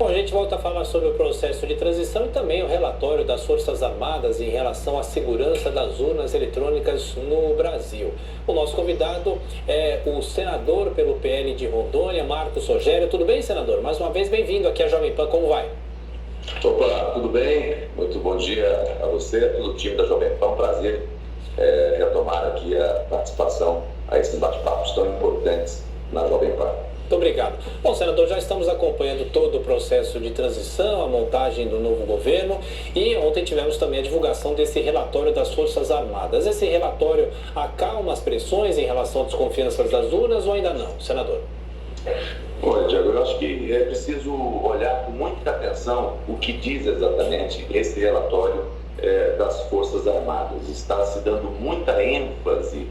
Bom, a gente volta a falar sobre o processo de transição e também o relatório das Forças Armadas em relação à segurança das urnas eletrônicas no Brasil. O nosso convidado é o senador pelo PL de Rondônia, Marcos Rogério. Tudo bem, senador? Mais uma vez, bem-vindo aqui à Jovem Pan. Como vai? Opa, tudo bem? Muito bom dia a você, a todo o time da Jovem Pan. Prazer retomar aqui a participação a esses bate-papos tão importantes na Jovem Pan. Muito obrigado. Bom, senador, já estamos acompanhando todo o processo de transição, a montagem do novo governo e ontem tivemos também a divulgação desse relatório das Forças Armadas. Esse relatório acalma as pressões em relação à desconfiança das urnas ou ainda não, senador? Olha, Diego, eu acho que é preciso olhar com muita atenção o que diz exatamente esse relatório das Forças Armadas. Está se dando muita ênfase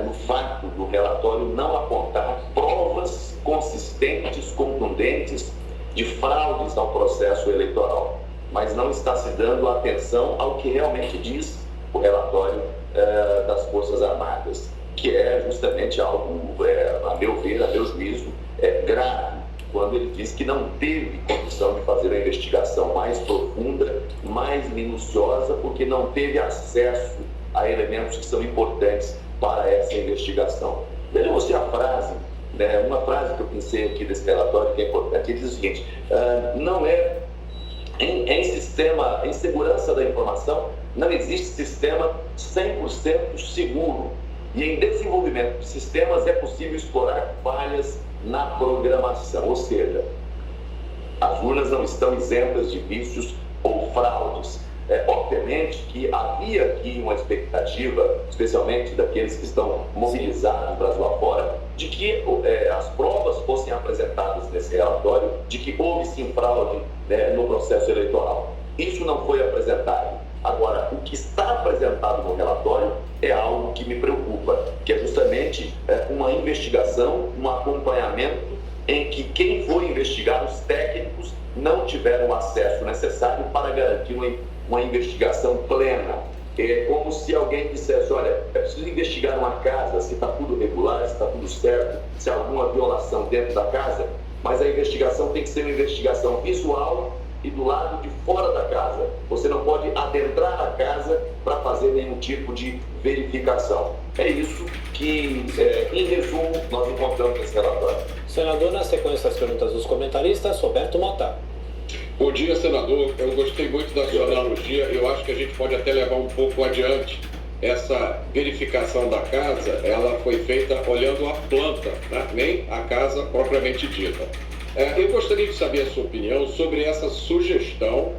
no fato do relatório não apontar provas consistentes, contundentes de fraudes ao processo eleitoral, mas não está se dando atenção ao que realmente diz o relatório das Forças Armadas, que é justamente algo, a meu ver, a meu juízo, grave, quando ele diz que não teve condição de fazer a investigação mais profunda, mais minuciosa, porque não teve acesso a elementos que são importantes para essa investigação. Veja você a frase, uma frase que eu pensei aqui desse relatório que é importante, ele diz o seguinte: não é em segurança da informação, não existe sistema 100% seguro, e em desenvolvimento de sistemas é possível explorar falhas na programação, ou seja, as urnas não estão isentas de vícios ou fraudes. Obviamente que havia aqui uma expectativa, especialmente daqueles que estão mobilizados no Brasil afora, de que as provas fossem apresentadas nesse relatório, de que houve sim fraude no processo eleitoral. Isso não foi apresentado. Agora, o que está apresentado no relatório é algo que me preocupa, que é justamente uma investigação, um acompanhamento em que quem foi investigar, os técnicos, não tiveram o acesso necessário para garantir uma investigação plena. É como se alguém dissesse: olha, é preciso investigar uma casa, se está tudo regular, se está tudo certo, se há alguma violação dentro da casa, mas a investigação tem que ser uma investigação visual e do lado de fora da casa. Você não pode adentrar a casa para fazer nenhum tipo de verificação. É isso que, em resumo, nós encontramos nesse relatório. Senador, na sequência das perguntas dos comentaristas, Roberto Mota. Bom dia, senador. Eu gostei muito da sua analogia. Eu acho que a gente pode até levar um pouco adiante. Essa verificação da casa, ela foi feita olhando a planta, né? Nem a casa propriamente dita. Eu gostaria de saber a sua opinião sobre essa sugestão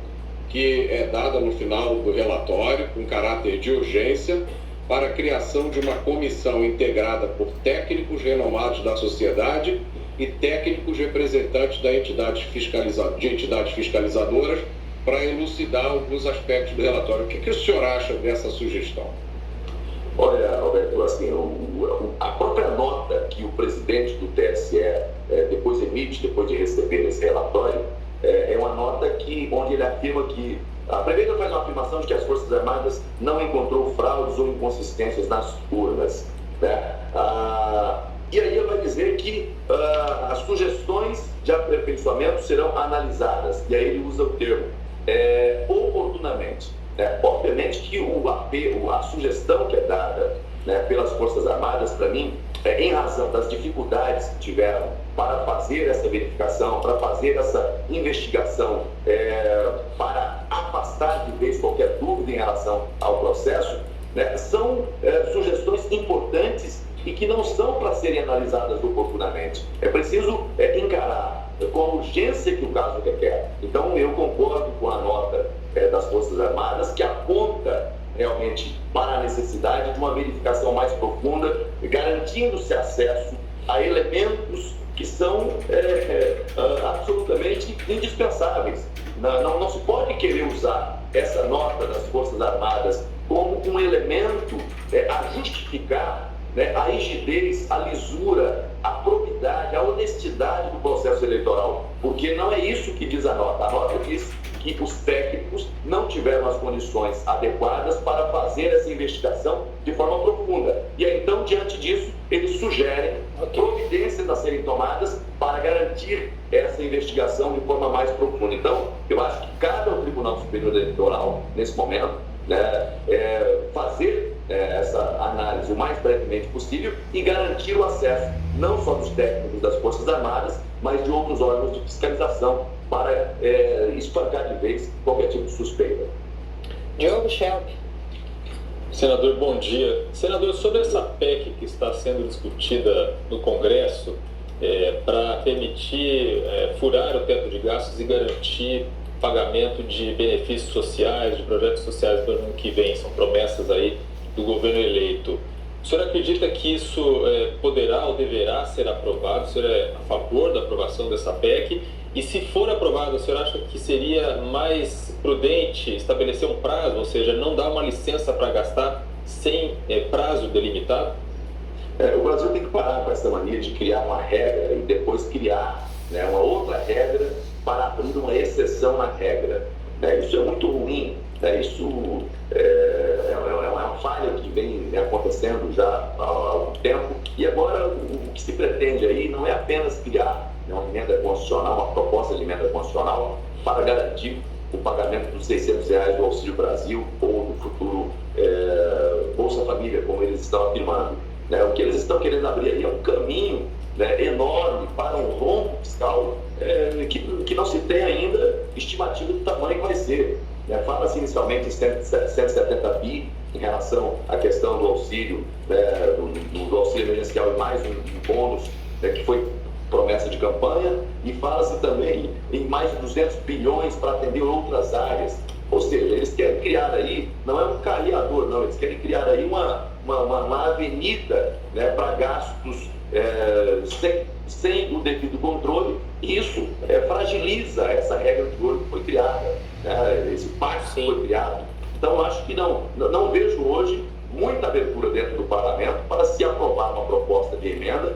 que é dada no final do relatório, com caráter de urgência, para a criação de uma comissão integrada por técnicos renomados da sociedade e técnicos representantes de entidades fiscalizadoras para elucidar alguns aspectos do relatório. O que o senhor acha dessa sugestão? Olha, Roberto, assim, a própria nota que o presidente do TSE depois emite, depois de receber esse relatório, é uma nota onde ele afirma que a primeira faz uma afirmação de que as Forças Armadas não encontrou fraudes ou inconsistências nas urnas, né? E aí ele vai dizer que as sugestões de aperfeiçoamento serão analisadas, e aí ele usa o termo oportunamente. Obviamente que a sugestão que é dada, pelas Forças Armadas, para mim, em razão das dificuldades que tiveram para fazer essa verificação, para fazer essa investigação, para afastar de vez qualquer dúvida em relação ao processo, são sugestões importantes e que não são para serem analisadas oportunamente. É preciso encarar com a urgência que o caso requer. Então, eu concordo com a nota das Forças Armadas, que aponta realmente para a necessidade de uma verificação mais profunda, garantindo-se acesso a elementos que são absolutamente indispensáveis. Não se pode querer usar essa nota das Forças Armadas como um elemento a justificar a rigidez, a lisura, a probidade, a honestidade do processo eleitoral, porque não é isso que diz a nota. A nota diz que os técnicos não tiveram as condições adequadas para fazer essa investigação de forma profunda. E aí, então, diante disso, eles sugerem providências a serem tomadas para garantir essa investigação de forma mais profunda. Então, eu acho que cabe ao Tribunal Superior Eleitoral, nesse momento, né, fazer essa análise o mais brevemente possível e garantir o acesso não só dos técnicos das Forças Armadas, mas de outros órgãos de fiscalização para espancar de vez qualquer tipo de suspeita. Diogo Schelp. Senador, bom dia. Senador, sobre essa PEC que está sendo discutida no Congresso para permitir furar o teto de gastos e garantir pagamento de benefícios sociais, de projetos sociais do ano que vem, são promessas aí do governo eleito. O senhor acredita que isso poderá ou deverá ser aprovado? O senhor é a favor da aprovação dessa PEC? E se for aprovado, o senhor acha que seria mais prudente estabelecer um prazo, ou seja, não dar uma licença para gastar sem prazo delimitado? O Brasil tem que parar com essa mania de criar uma regra e depois criar, né, uma outra regra para abrir uma exceção na regra. Isso é muito ruim, isso é uma falha que vem acontecendo já há algum tempo, e agora o que se pretende aí não é apenas criar uma emenda constitucional, uma proposta de emenda constitucional para garantir o pagamento dos R$600 do Auxílio Brasil ou do futuro Bolsa Família, como eles estão afirmando. O que eles estão querendo abrir aí é um caminho enorme para um rombo fiscal que não se tem ainda estimativa do tamanho que vai ser. Fala-se inicialmente em 170 bi em relação à questão do auxílio, do auxílio emergencial e mais um bônus que foi promessa de campanha, e fala-se também em mais de 200 bilhões para atender outras áreas. Ou seja, eles querem criar aí, não é um carreador, não, eles querem criar aí uma avenida para gastos sem o devido controle, e isso fragiliza essa regra de ouro que foi criada, esse pacto que foi criado. Então, eu acho que não vejo hoje muita abertura dentro do parlamento para se aprovar uma proposta de emenda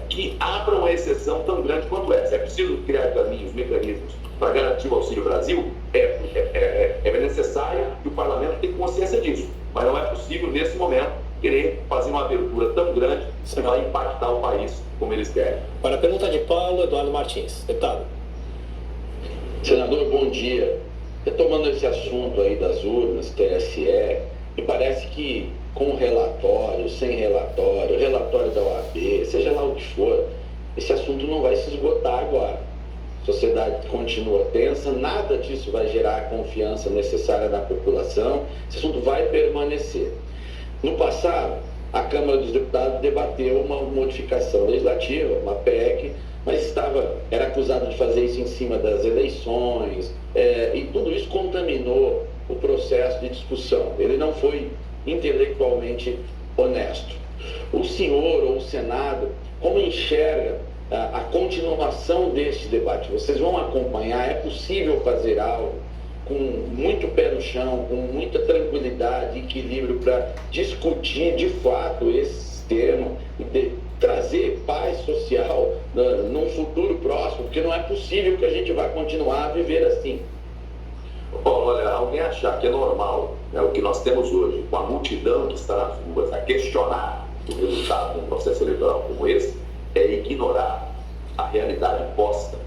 que abra uma exceção tão grande quanto essa. É preciso criar caminhos, mecanismos para garantir o Auxílio Brasil? É necessário que o parlamento tenha consciência disso, mas não é possível, nesse momento, querer fazer uma abertura tão grande que vai impactar o país como eles querem. Para a pergunta de Paulo Eduardo Martins. Deputado. Senador, bom dia. Retomando esse assunto aí das urnas, TSE, me parece que com relatório, sem relatório, relatório da OAB, seja lá o que for, esse assunto não vai se esgotar agora. A sociedade continua tensa, nada disso vai gerar a confiança necessária na população, esse assunto vai permanecer. No passado, a Câmara dos Deputados debateu uma modificação legislativa, uma PEC, mas era acusado de fazer isso em cima das eleições, e tudo isso contaminou o processo de discussão. Ele não foi intelectualmente honesto. O senhor ou o Senado, como enxerga a continuação deste debate? Vocês vão acompanhar? É possível fazer algo com muito pé no chão, com muita tranquilidade e equilíbrio para discutir de fato esse tema e trazer paz social num futuro próximo, porque não é possível que a gente vá continuar a viver assim. Bom, olha, alguém achar que é normal o que nós temos hoje, com a multidão que está nas ruas a questionar o resultado de um processo eleitoral como esse, é ignorar a realidade posta.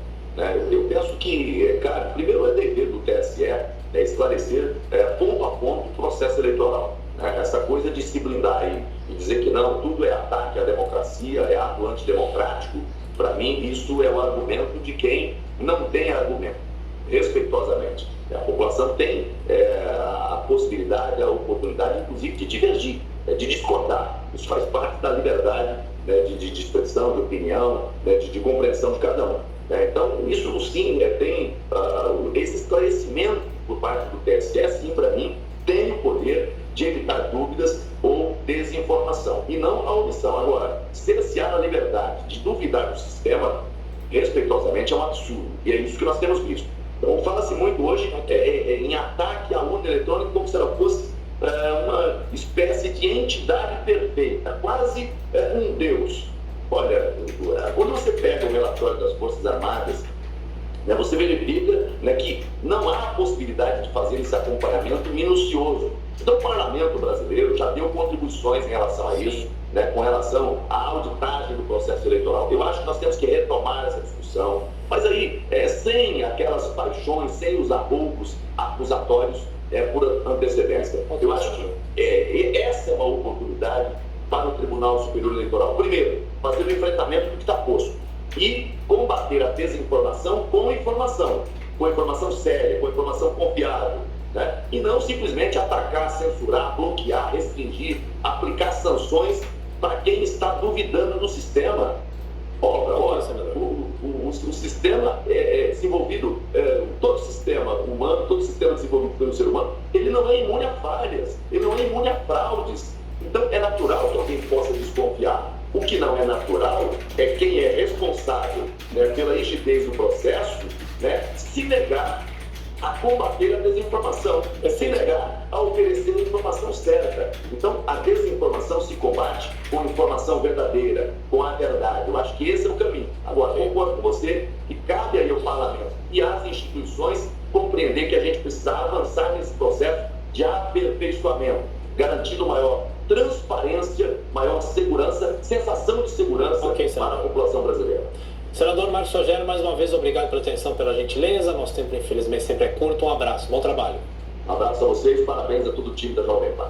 Eu penso que, cara, primeiro é dever do TSE esclarecer ponto a ponto o processo eleitoral. Essa coisa de se blindar aí e dizer que não, tudo é ataque à democracia, é ato antidemocrático, para mim isso é um argumento de quem não tem argumento, respeitosamente. A população tem a possibilidade, a oportunidade, inclusive, de divergir, de discordar. Isso faz parte da liberdade de expressão, de opinião, de compreensão de cada um. Então, isso sim tem esse esclarecimento por parte do TSE, sim, para mim, tem o poder de evitar dúvidas ou desinformação, e não a omissão. Agora, cercear a liberdade de duvidar do sistema, respeitosamente, é um absurdo, e é isso que nós temos visto. Então, fala-se muito hoje em ataque à urna eletrônica como se ela fosse uma espécie de entidade perfeita, quase um Deus. Olha, quando você pega o relatório das Forças Armadas, você verifica que não há possibilidade de fazer esse acompanhamento minucioso Então, o parlamento brasileiro já deu contribuições em relação a isso, né, com relação à auditagem do processo eleitoral. Eu acho que nós temos que retomar essa discussão, mas aí, sem aquelas paixões, sem os arroubos acusatórios por antecedência. Eu acho que essa é uma oportunidade para o Tribunal Superior Eleitoral. Primeiro, fazer o enfrentamento do que está posto e combater a desinformação com informação séria, com informação confiável, né? E não simplesmente atacar, censurar, bloquear, restringir, aplicar sanções para quem está duvidando do sistema. Ora, o sistema desenvolvido, todo sistema humano, todo sistema desenvolvido pelo ser humano, ele não é imune a falhas, ele não é imune a fraudes. Então, é natural que alguém possa desconfiar. O que não é natural é quem é responsável, né, pela rigidez do processo, né, se negar a combater a desinformação, se negar a oferecer a informação certa. Então, a desinformação se combate com informação verdadeira, com a verdade. Eu acho que esse é o caminho. Agora, concordo com você que cabe aí ao parlamento e às instituições compreender que a gente precisa avançar nesse processo de aperfeiçoamento, garantindo maior transparência, maior segurança, sensação de segurança para a população brasileira. Senador Marcos Rogério, mais uma vez, obrigado pela atenção, pela gentileza. Nosso tempo, infelizmente, sempre é curto. Um abraço, bom trabalho. Um abraço a vocês, parabéns a todo o time da Jovem Pan.